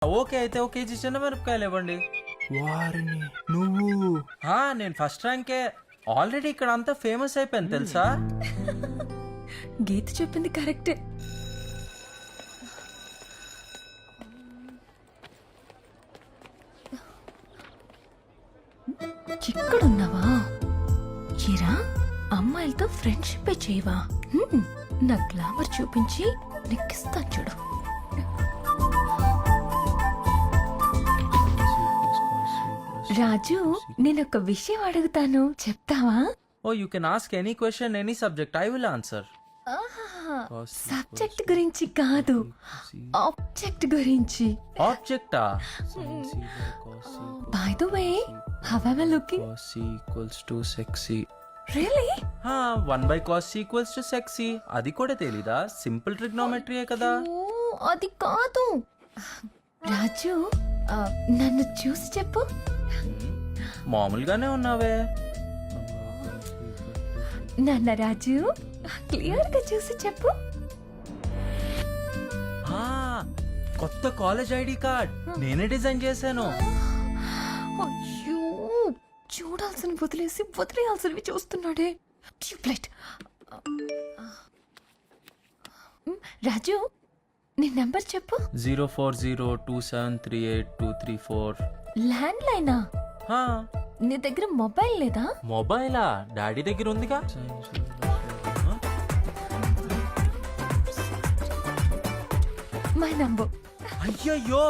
Okay అయితే ఒక KG చిన్న మిరపకాయలు ఇవ్వండి. వారిని నువ్వు నేను ఫస్ట్ ర్యాంకే. ఆల్రెడీ ఇక్కడ అంతా ఫేమస్ అయిపోయింది తెలుసా. గీత చెప్పింది కరెక్టే. ఇక్కడున్నావా? ఏరా అమ్మాయిలతో ఫ్రెండ్షిప్ చేయవా? నా గ్లామర్ చూపించి నెక్కిస్తా చూడు. రాజు నేనొక విషయం అడుగుతాను, చెప్తావా? Oh you can ask any question any subject, I will answer. Subject గురించి కాదు, ఆబ్జెక్ట్ గురించి. ఆబ్జెక్టా? By the way, how are you looking? Equals to sexy. Really? 1/cos equals to sexy. అది కూడా తెలీదా? సింపుల్ ట్రిగ్నోమెట్రీయే కదా. అది కాదు రాజు, నన్ను చూసి చెప్పు. మామూలుగానే ఉన్నావే. నాన్న రాజు, క్లియర్ గా చూసి చెప్పు. కొత్త కాలేజ్ ఐడి కార్డ్ నేనే డిజైన్ చేశాను. అయ్యో, చూడాల్సిన వదిలేసి వదిలేయాల్సినవి చూస్తున్నాడే. ట్యూబ్లైట్. రాజు, నీ నెంబర్ చెప్పు. 0402738234. ల్యాండ్ లైనా? నీ దగ్గర మొబైల్ లేదా? మొబైలా? డాడీ దగ్గర ఉందిగా. My number. అయ్యయ్యో,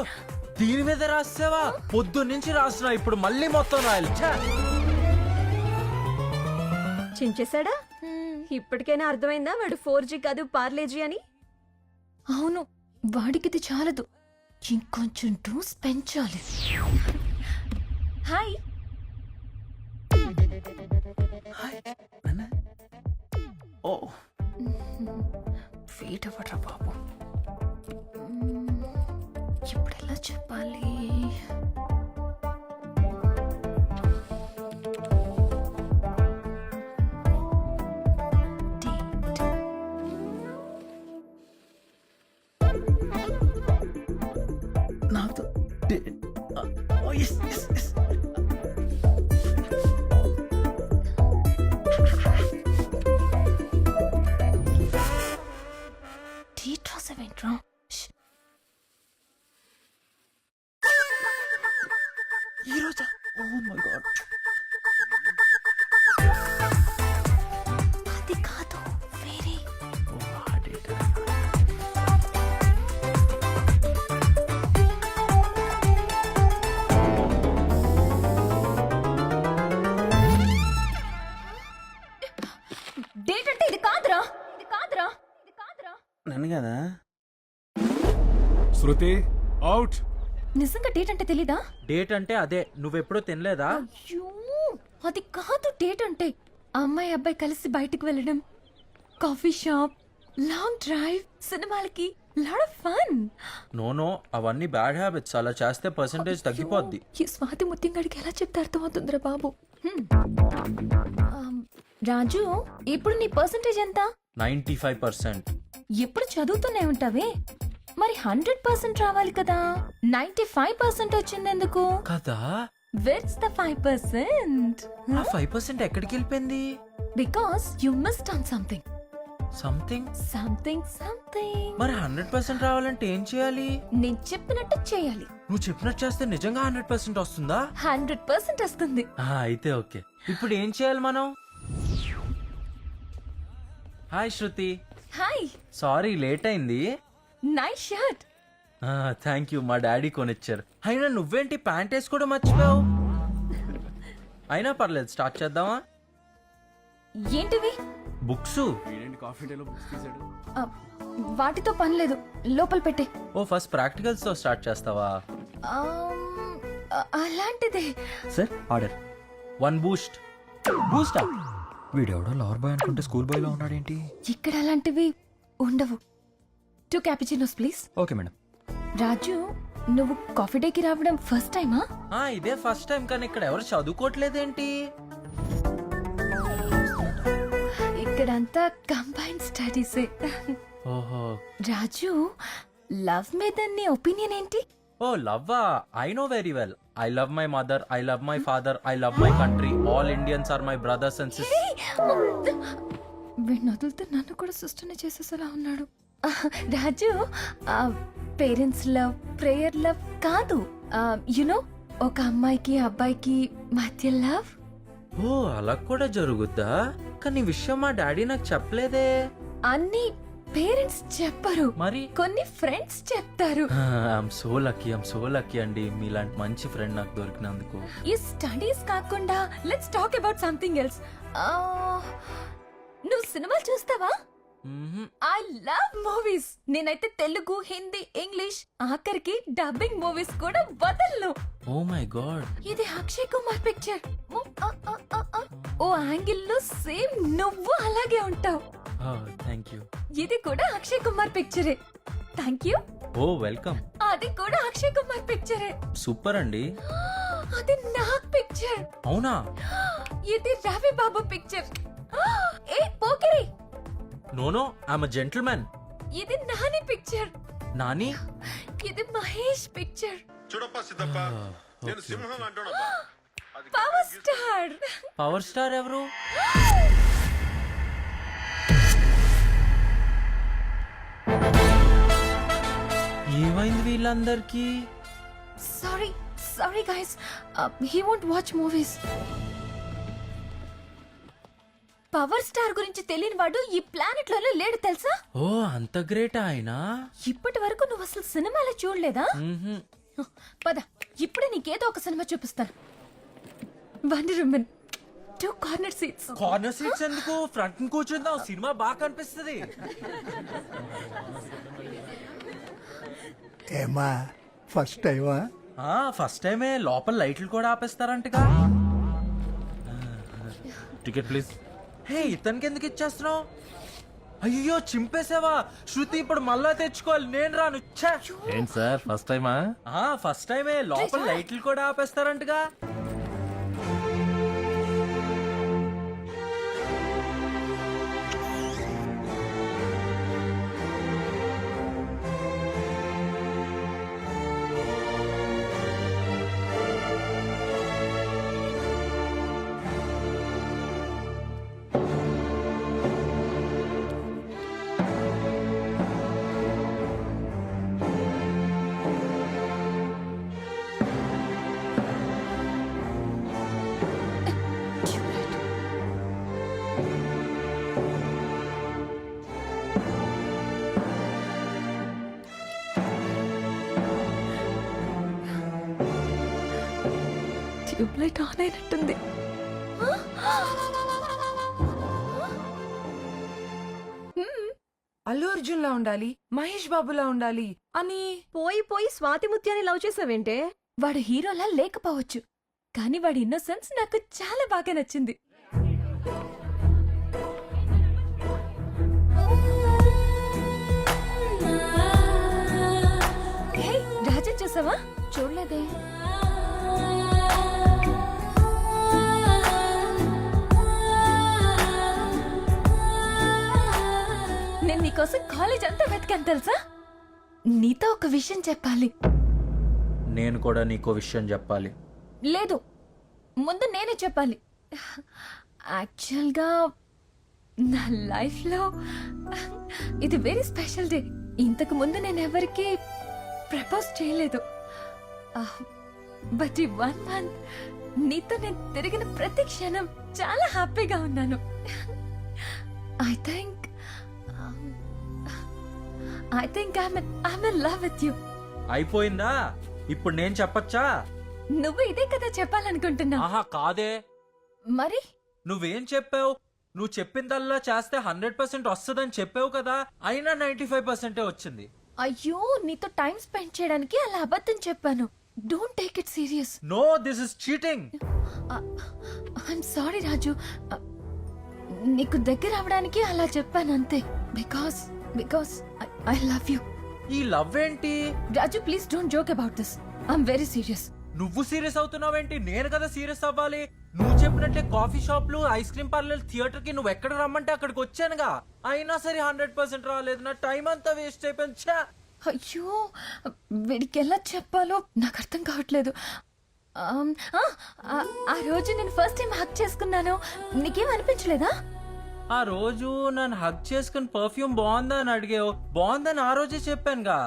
దీని మీద రాసావా? పొద్దున్నుంచి రాస్తున్నా, ఇప్పుడు మళ్ళీ మొత్తం రాయాలి. చించేశాడా? ఇప్పటికైనా అర్థమైందా వాడు 4G కాదు పార్లేజీ అని? అవును, వాడికిది చాలదు, ఇంకొంచెం డోస్ పెంచాలి. హాయ్. ఓ వెయిట్ అవ్వట్రా బాబు, ఇప్పుడు ఎలా చెప్పాలి? నాతో డేట్ రాసావేంట్రా? ఈరోజా? Oh my god. అది కాదు, వేరే. డేట్ అంటే ఇది కాదురా, ఇది కాదురా, ఇది కాదురా. నన్ను కదా. శృతి అవుట్. నిజంగా డేట్ అంటే తెలీదా? డేట్ అంటే అదే, నువ్వెప్పుడూ తినలేదా? అయ్యో, అది కాదు డేట్ అంటే. అమ్మాయి అబ్బాయి కలిసి బయటికి వెళ్ళడం, కాఫీ షాప్, లాంగ్ డ్రైవ్, సినిమాలకి, లాట్ ఆఫ్ ఫన్. నో అవన్నీ బ్యాడ్ హ్యాబిట్స్. అలా చేస్తే పర్సంటేజ్ తగ్గిపోద్ది. ఈ స్వాతి ముత్యంగాడికి ఎలా చెప్తే అర్థమవుతుందిరా బాబు. రాజు, ఇప్పుడు నీ పర్సంటేజ్ ఎంత? 95%. ఎప్పుడు చదువుతూనే ఉంటావే, మరి 100% రావాలి కదా. 95% వచ్చిందెందుకు కదా? Where's the 5%? ఆ 5% ఎక్కడికి వెళ్ళిపోయింది? Because you missed on something. Something. మరి 100% రావాలంటే ఏం చేయాలి? నేను చెప్పినట్టు చేయాలి. నువ్వు చెప్పినట్టు చేస్తే నిజంగా 100% వస్తుందా? 100% వస్తుంది. అయితే ఓకే. ఇప్పుడు ఏం చేయాలి మనం? హాయ్ శృతి. హాయ్. సారీ లేట్ అయింది. Nice shirt. థ్యాంక్ యూ, మా డాడీ కొనిచ్చారు. అయినా నువ్వేంటి ప్యాంట్ వేసుకోవడం మర్చిపోయావు? అయినా పర్లేదు, స్టార్ట్ చేద్దామా? ఏంటివి? బుక్స్. వాటితో పని లేదు, లోపల పెట్టే. ఓ ఫస్ట్ ప్రాక్టికల్స్ తో స్టార్ట్ చేస్తావా? అలాంటిదే. Sir order. 1 బూస్ట్. బూస్టా? వీడెవడో లవర్ బాయ్ అనుకుంటే స్కూల్ బాయ్ లో ఉన్నాడేంటి? ఇక్కడ అలాంటివి ఉండవు. 2 cappuccinos please. Okay madam. Raju, నువ్వు కాఫీ డేకి రావడం ఫస్ట్ టైమా? ఇదే ఫస్ట్ టైం. కానీ ఇక్కడ ఎవరు చదువుకోవట్లేదేంటి? ఇక్కడంతా కంబైన్ స్టడీసే. ఓహో. రాజు, లవ్ మీద నీ ఒపీనియన్ ఏంటి? ఓ లవ్వా, I know very well. I love my mother, I love my father, I love my country. All Indians are my brothers and sisters. వీడిని వదిలితే నన్ను కూడా సిస్టర్ని చేసేసేలా ఉన్నాడు. Raju, parents love, prayer love కాదు. యునో, ఒక అమ్మాయికి అబ్బాయికి మధ్య లవ్. ఓ అలా కూడా జరుగుద్దా? కానీ ఈ విషయం మా డాడీ నాకు చెప్పలేదే. అన్ని పేరెంట్స్ చెప్పరు, మరి కొన్ని ఫ్రెండ్స్ చెప్తారు. ఐఎమ్ సో లక్కీ అండి, మీలాంటి మంచి ఫ్రెండ్ నాకు దొరికినందుకు. ఈ స్టడీస్ కాకుండా let's talk about something else. నువ్వు సినిమాలు చూస్తావా? మ్మ్హ్. I love movies. నేనైతే తెలుగు, హిందీ, ఇంగ్లీష్, ఆఖరికి డబ్బింగ్ మూవీస్ కూడా వదలను. Oh my God. ఇది అక్షయ్ కుమార్ పిక్చర్. ఓ యాంగిల్ లో సేమ్ నువ్వు అలాగే ఉంటావు. Thank you. ఇది కూడా అక్షయ్ కుమార్ పిక్చరే. Thank you. Oh welcome. అది కూడా అక్షయ్ కుమార్ పిక్చరే. సూపర్ అండి. అది నాగ్ పిక్చర్. అవునా? ఇది రవి బాబు పిక్చర్. ఏ Pokiri, no I'm a gentleman. ఇది నాని పిక్చర్. నాని? ఇది మహేష్ పిక్చర్. చూడప్ప సిద్ధప్ప, నేను సింహం అంటానబ్బా. Power star. పవర్ స్టార్ ఎవరు? ఏమైంది వీళ్ళందరికీ? Sorry guys, he won't watch movies. Power star గురించి తెలియని వాడు ఈ ప్లానెట్ లోనే లేడు తెలుసా? ఓ అంత గ్రేట్ ఆయన. ఇప్పటి వరకు నువ్వు అసలు సినిమాలో చూడలేదా? మ్మ్హ్. పద, ఇప్పుడే నీకేదో ఒక సినిమా చూపిస్తాను. Wonder women, 2 corner seats. Corner seats ఎందుకు? ఫ్రంట్ కూర్చుందాం, సినిమా బాగా కనిపిస్తుంది. ఏమా ఫస్ట్ టైమా? ఫస్ట్ టైమే. లోపల లైట్లు కూడా ఆపేస్తారంటగా. Ticket please. హే, ఇతనికి ఎందుకు ఇచ్చేస్తున్నావు? అయ్యో చింపేసావా? శృతి ఇప్పుడు మళ్ళా తెచ్చుకోవాలి, నేను రాను. ఛే! ఏంటి సార్ ఫస్ట్ టైమా? ఫస్ట్ టైమే. లోపల లైట్లు కూడా ఆపేస్తారంటగా. ట్యూబ్ లైట్ ఆన్ అయినట్టుంది. అల్లు అర్జున్ లా ఉండాలి, మహేష్ బాబులా ఉండాలి అని. పోయి పోయి స్వాతి ముత్యాన్ని లవ్ చేసావేంటే? వాడు హీరోలా లేకపోవచ్చు, కానీ వాడి ఇన్నోసెన్స్ నాకు చాలా బాగా నచ్చింది. హే, రాజన్ చూసావా? చూడలేదే. నేను నీకోసం కాలేజ్ అంతా వెతికాను తెలుసా? నీతో ఒక విషయం చెప్పాలి. నేను కూడా నీకో విషయం చెప్పాలి. లేదు, ముందు నేనే చెప్పాలి. యాక్చువల్గా నా లైఫ్లో ఇది వెరీ స్పెషల్ డే. ఇంతకు ముందు నేను ఎవరికి ప్రపోజ్ చేయలేదు. బట్ ఈ 1 month నీతో నేను తిరిగిన ప్రతి క్షణం చాలా హ్యాపీగా ఉన్నాను. I think I'm in love with you. అయిపోయిందా? ఇప్పుడు నేను చెప్పచ్చా? నువ్వు ఇదే కదా చెప్పాలనుకుంటున్నా. ఆహా కాదే. మరి నువ్వేం చెప్పావు? నువ్వు చెప్పిందల్లా చేస్తే 100% వస్తుందని చెప్పావు కదా, అయినా 95% వచ్చింది. అయ్యో, నీతో టైం స్పెండ్ చేయడానికి అలా అబద్ధం చెప్పాను. Don't take it serious. No, this is cheating. I'm sorry Raju, నీకు దగ్గర అవడానికి అలా చెప్పాను అంతే. Because I love you. ఈ లవ్ ఏంటి? Raju, please don't joke about this. I'm very serious. నువ్వు సీరియస్ అవుతున్నావేంటి? నేను కదా సీరియస్ అవ్వాలి. నువ్వు చెప్పినట్టే కాఫీ షాప్లు, ఐస్ క్రీమ్ పార్లర్, థియేటర్ కి నువ్వు ఎక్కడ రమ్మంటే అక్కడికి వచ్చానుగా. అయినా సరే 100% రాలేదు. నా టైం అంతా వేస్ట్ అయిపోయింది. ఛా! అయ్యో వీడికి ఎలా చెప్పాలో నాకు అర్థం కావట్లేదు. ఆ రోజు నేను ఫస్ట్ టైం హక్ చేసుకున్నాను, నీకేం అనిపించలేదా? ఆ రోజు నన్ను హగ్ చేసుకుని పర్ఫ్యూమ్ బాగుందా అని అడిగావు. బాగుందని ఆ రోజే చెప్పానుగా.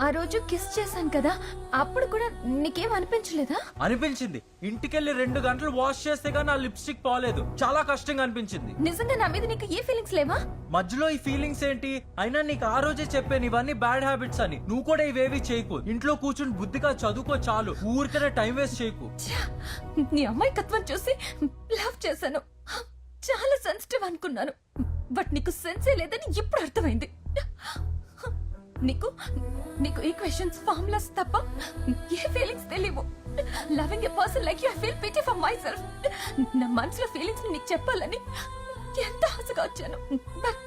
ఆ రోజు కిస్ చేశాను కదా, అప్పుడు కూడా నీకేం అనిపించలేదా? అనిపించింది. ఇంటికెళ్ళి 2 గంటలు వాష్ చేస్తే గానీ నా లిప్స్టిక్ పోలేదు. చాలా కష్టంగా అనిపించింది. నిజంగా నా మీద నీకు ఏ ఫీలింగ్స్ లేవా? మధ్యలో ఈ ఫీలింగ్స్ ఏంటి? అయినా నీకు ఆ రోజే చెప్పాను ఇవన్నీ బ్యాడ్ హ్యాబిట్స్ అని. నువ్వు కూడా ఇవేవి చేయకు. ఇంట్లో కూర్చుని బుద్ధిగా చదువుకో చాలు. ఊరికనే టైం వేస్ట్ చేయకు. ఛా! నీ అమ్మాయికత్వం చూసి లవ్ చేశాను. చాలా సెన్సిటివ్ అనుకున్నాను, బట్ నీకు సెన్సే లేదని ఇప్పుడు అర్థమైంది. నీకు నీకు ఈక్వేషన్స్ ఫార్ములాస్ తప్ప ఏ ఫీలింగ్స్ తెలియవు. Loving a person like you I feel pity for my self. నా మనసులో ఫీలింగ్స్ నీకు చెప్పాలని ఎంత ఆశగా వచ్చాను, బట్